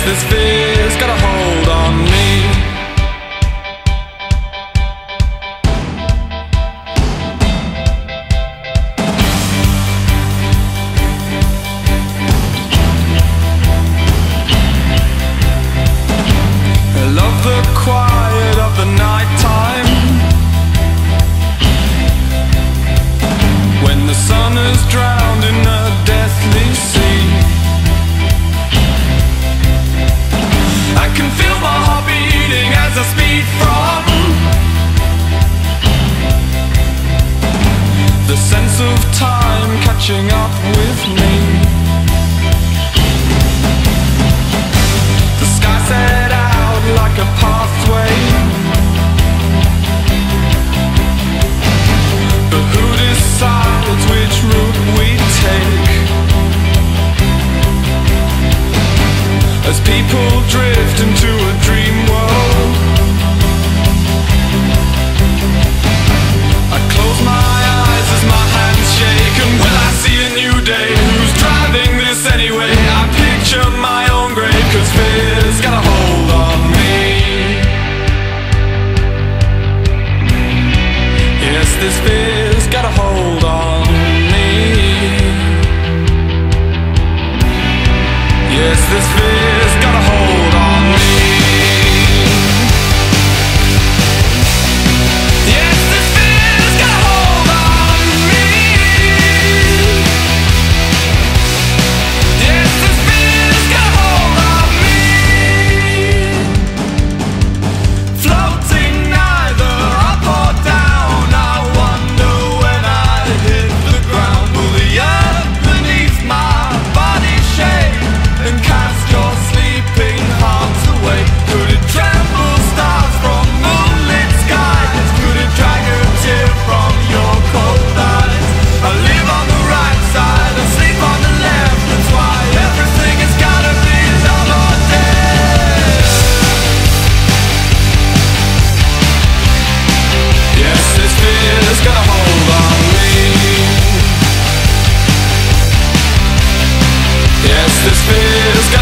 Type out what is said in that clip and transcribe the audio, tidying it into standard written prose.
this fear's got a hold on me. I love the quiet of the night time, when the sun is drowned in a deathly sea. I can feel my heart beating as I speed from the sense of time catching up with me. The sky set out like a pathway, but who decides which route we take? As people drift into a dream world, I close my eyes as my hands shake. And will I see a new day? Who's driving this anyway? I picture my own grave, 'cause fear's got a hold on me. Yes, this fear's got a hold on me. Yes, this fear's got a hold on me. Yes, this fear's got a hold on me. Yes, this fear's got a hold on me. Floating neither up or down, I wonder when I hit the ground, will the earth beneath my body shake and cast your sleeping hearts away? Could it tremble stars from moonlit skies? Could it drag a tear from your cold eyes? I live on the right side, I sleep on the left. That's why everything has gotta be love or death. Yes, this fear's got a hold on me. Yes, this fear's got